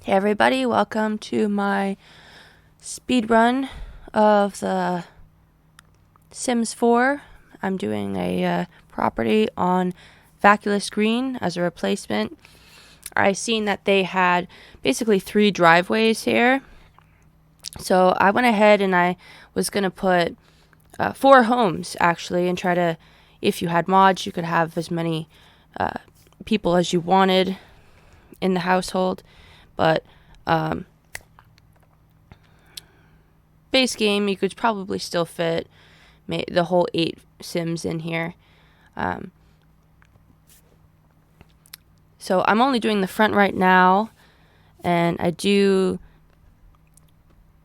Hey everybody, welcome to my speed run of the Sims 4. I'm doing a property on Vaculous Green as a replacement. I seen that they had basically 3 driveways here. So I went ahead and I was going to put 4 homes actually, and try to, if you had mods, you could have as many people as you wanted in the household. But base game, you could probably still fit the whole 8 Sims in here. So I'm only doing the front right now, and I do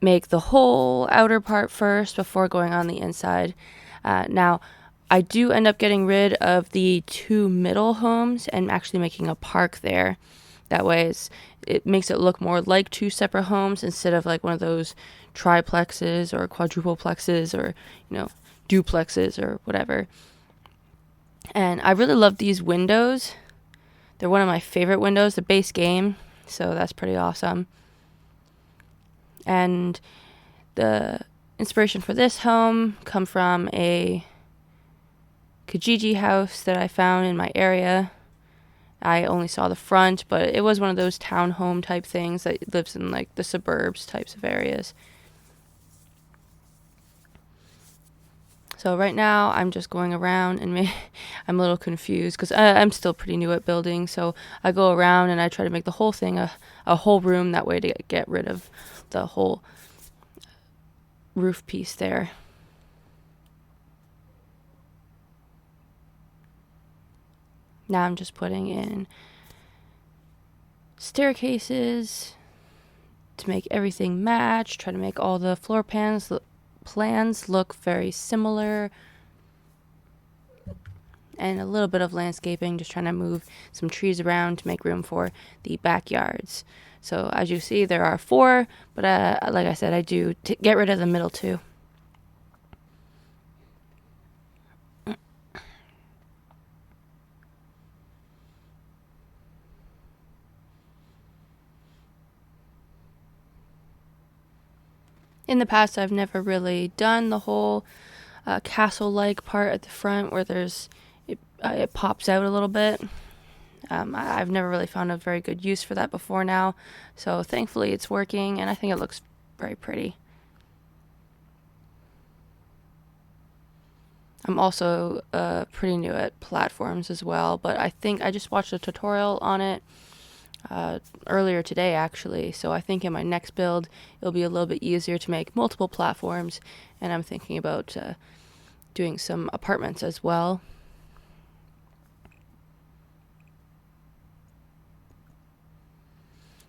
make the whole outer part first before going on the inside. Now, I do end up getting rid of the 2 middle homes and actually making a park there. That way it makes it look more like 2 separate homes instead of like one of those triplexes or quadruplexes or, duplexes or whatever. And I really love these windows. They're one of my favorite windows, the base game, so that's pretty awesome. And the inspiration for this home come from a Kijiji house that I found in my area. I only saw the front, but it was one of those townhome type things that lives in like the suburbs types of areas. So right now I'm just going around and I'm a little confused because I'm still pretty new at building. So I go around and I try to make the whole thing a whole room, that way to get rid of the whole roof piece there. Now I'm just putting in staircases to make everything match, try to make all the floor plans look very similar, and a little bit of landscaping, just trying to move some trees around to make room for the backyards. So as you see, there are 4, but like I said, I do get rid of the middle 2. In the past, I've never really done the whole castle-like part at the front where it pops out a little bit. I've never really found a very good use for that before now, so thankfully it's working, and I think it looks very pretty. I'm also pretty new at platforms as well, but I think I just watched a tutorial on it earlier today actually, so I think in my next build it'll be a little bit easier to make multiple platforms, and I'm thinking about doing some apartments as well.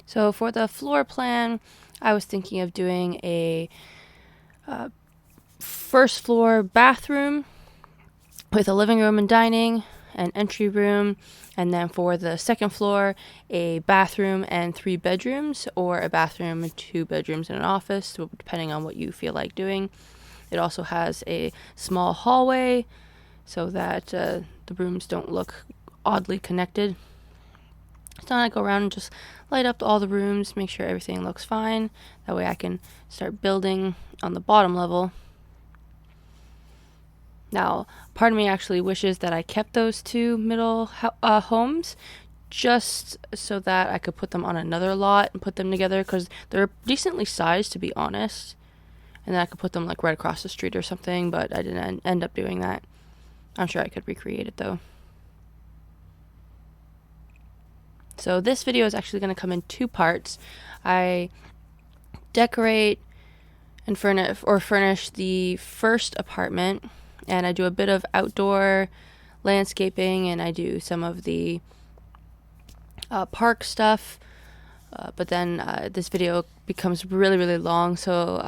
So for the floor plan, I was thinking of doing a first floor bathroom with a living room and dining, an entry room, and then for the second floor, a bathroom and 3 bedrooms, or a bathroom and 2 bedrooms and an office, so depending on what you feel like doing. It also has a small hallway so that the rooms don't look oddly connected. So I go around and just light up all the rooms, make sure everything looks fine. That way I can start building on the bottom level. Now, part of me actually wishes that I kept those 2 middle homes just so that I could put them on another lot and put them together, because they're decently sized, to be honest. And then I could put them like right across the street or something, but I didn't end up doing that. I'm sure I could recreate it though. So this video is actually going to come in 2 parts. I decorate and furnish the first apartment, and I do a bit of outdoor landscaping, and I do some of the park stuff. But then this video becomes really, really long, so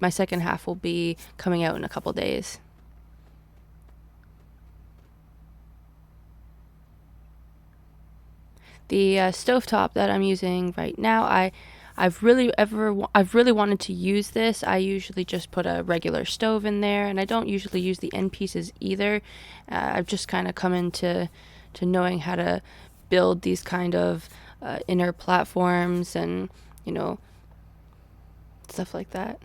my second half will be coming out in a couple days. The stovetop that I'm using right now, I've really wanted to use this. I usually just put a regular stove in there, and I don't usually use the end pieces either. I've just kind of come into knowing how to build these kind of inner platforms and you know, stuff like that.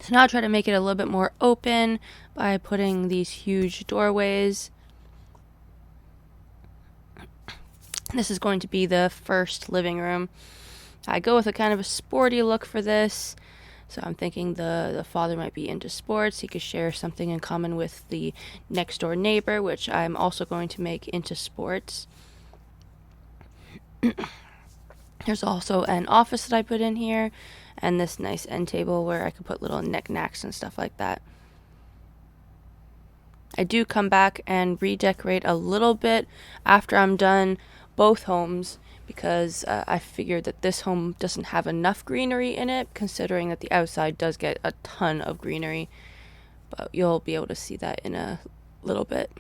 So now I'll try to make it a little bit more open by putting these huge doorways. This is going to be the first living room. I go with a kind of a sporty look for this. So I'm thinking the father might be into sports. He could share something in common with the next door neighbor, which I'm also going to make into sports. There's also an office that I put in here, and this nice end table where I could put little knickknacks and stuff like that. I do come back and redecorate a little bit after I'm done both homes, because I figured that this home doesn't have enough greenery in it, considering that the outside does get a ton of greenery. But you'll be able to see that in a little bit.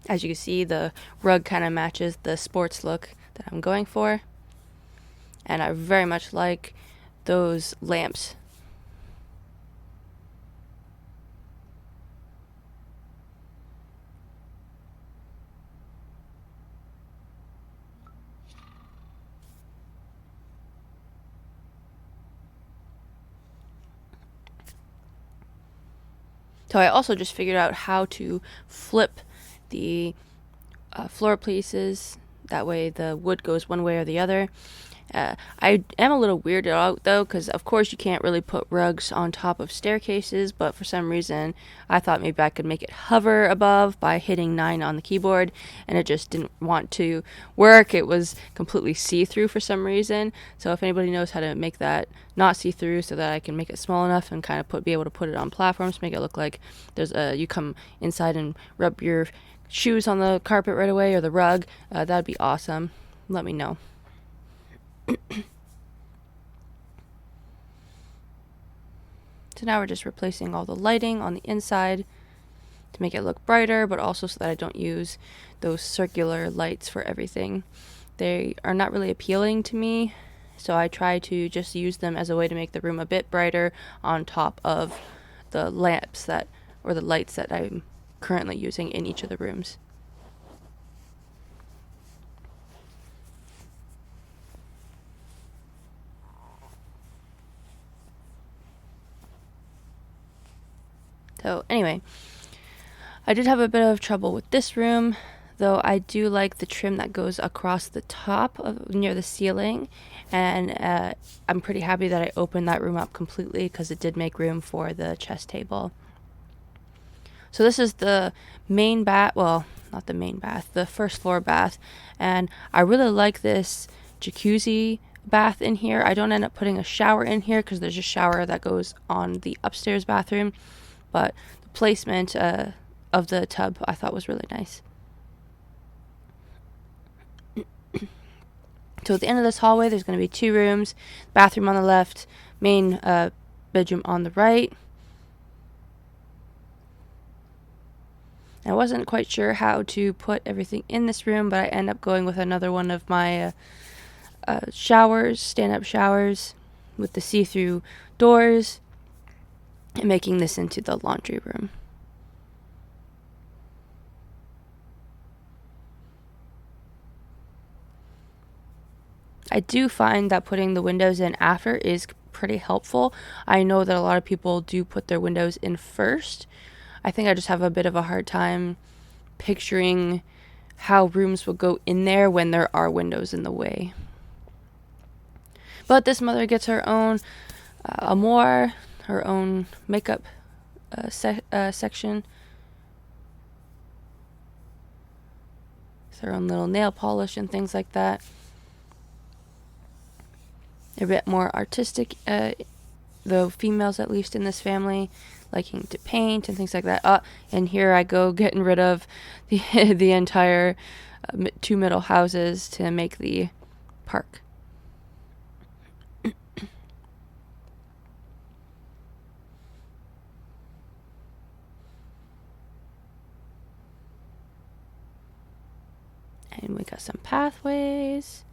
As you can see, the rug kind of matches the sports look that I'm going for. And I very much like those lamps. So I also just figured out how to flip the floor pieces. That way the wood goes one way or the other. I am a little weirded out though, because of course you can't really put rugs on top of staircases, but for some reason I thought maybe I could make it hover above by hitting 9 on the keyboard, and it just didn't want to work. It was completely see-through for some reason. So if anybody knows how to make that not see-through so that I can make it small enough and kind of be able to put it on platforms, make it look like there's you come inside and rub your shoes on the carpet right away or the rug, that'd be awesome. Let me know. So now we're just replacing all the lighting on the inside to make it look brighter, but also so that I don't use those circular lights for everything. They are not really appealing to me, so I try to just use them as a way to make the room a bit brighter on top of the lamps or the lights that I'm currently using in each of the rooms. So anyway, I did have a bit of trouble with this room, though I do like the trim that goes across the top near the ceiling, and I'm pretty happy that I opened that room up completely because it did make room for the chess table. So this is the main bath, well, not the main bath, the first floor bath, and I really like this jacuzzi bath in here. I don't end up putting a shower in here because there's a shower that goes on the upstairs bathroom, but the placement of the tub I thought was really nice. So at the end of this hallway, there's going to be 2 rooms, bathroom on the left, main bedroom on the right. I wasn't quite sure how to put everything in this room, but I end up going with another one of my showers, stand-up showers with the see-through doors, and making this into the laundry room. I do find that putting the windows in after is pretty helpful. I know that a lot of people do put their windows in first. I think I just have a bit of a hard time picturing how rooms will go in there when there are windows in the way. But this mother gets her own armoire, her own makeup section. With her own little nail polish and things like that. A bit more artistic, the females at least in this family, liking to paint and things like that. And here I go getting rid of the entire 2 middle houses to make the park. And we got some pathways.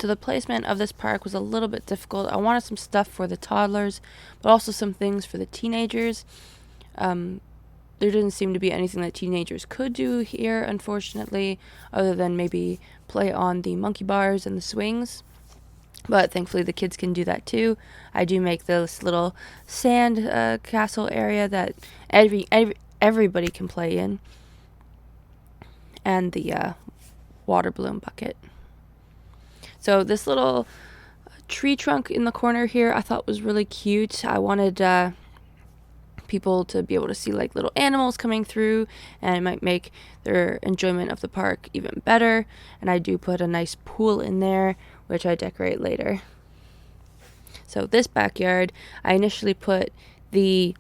So the placement of this park was a little bit difficult. I wanted some stuff for the toddlers, but also some things for the teenagers. There didn't seem to be anything that teenagers could do here, unfortunately, other than maybe play on the monkey bars and the swings. But thankfully the kids can do that too. I do make this little sand castle area that everybody can play in. And the water balloon bucket. So this little tree trunk in the corner here I thought was really cute. I wanted people to be able to see like little animals coming through, and it might make their enjoyment of the park even better. And I do put a nice pool in there, which I decorate later. So this backyard, I initially put the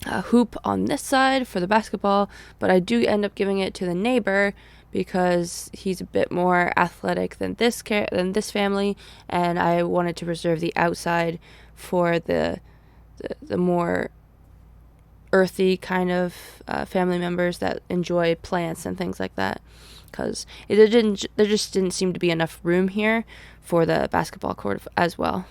hoop on this side for the basketball, but I do end up giving it to the neighbor because he's a bit more athletic than this family, and I wanted to reserve the outside for the more earthy kind of family members that enjoy plants and things like that, because there just didn't seem to be enough room here for the basketball court as well.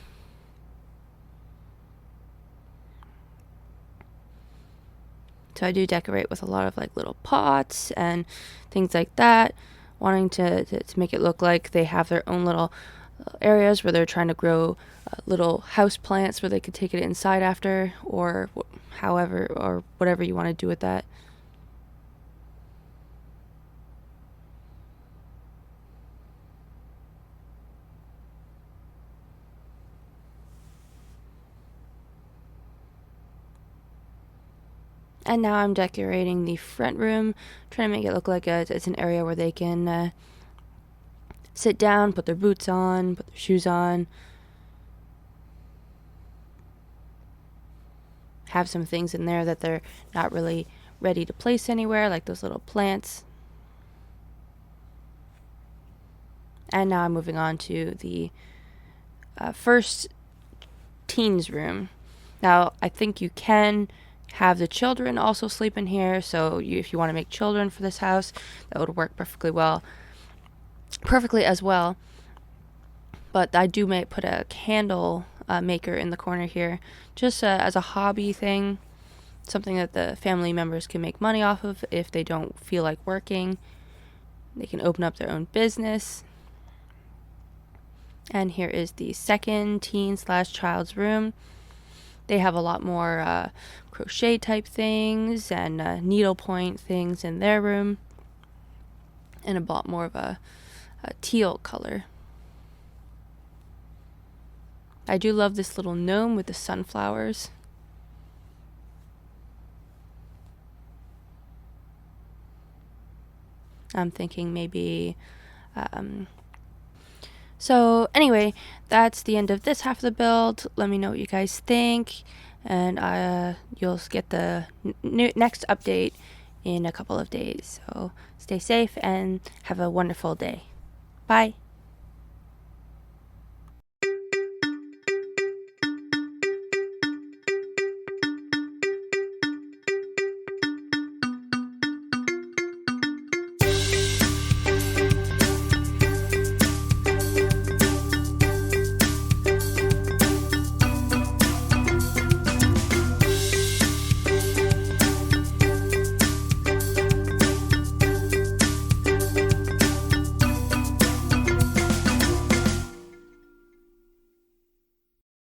So I do decorate with a lot of like little pots and things like that, wanting to make it look like they have their own little areas where they're trying to grow little house plants where they could take it inside after, or whatever you want to do with that. And now I'm decorating the front room, trying to make it look like it's an area where they can sit down, put their boots on, put their shoes on, have some things in there that they're not really ready to place anywhere, like those little plants. And now I'm moving on to the first teens room. Now, I think you can have the children also sleep in here, so if you want to make children for this house, that would work perfectly as well. But I do put a candle maker in the corner here, just as a hobby thing, something that the family members can make money off of if they don't feel like working. They can open up their own business. And here is the second teen/child's room. They have a lot more crochet type things and needlepoint things in their room, and a lot more of a teal color. I do love this little gnome with the sunflowers. I'm thinking maybe so anyway, that's the end of this half of the build. Let me know what you guys think, and you'll get the next update in a couple of days. So stay safe and have a wonderful day. Bye.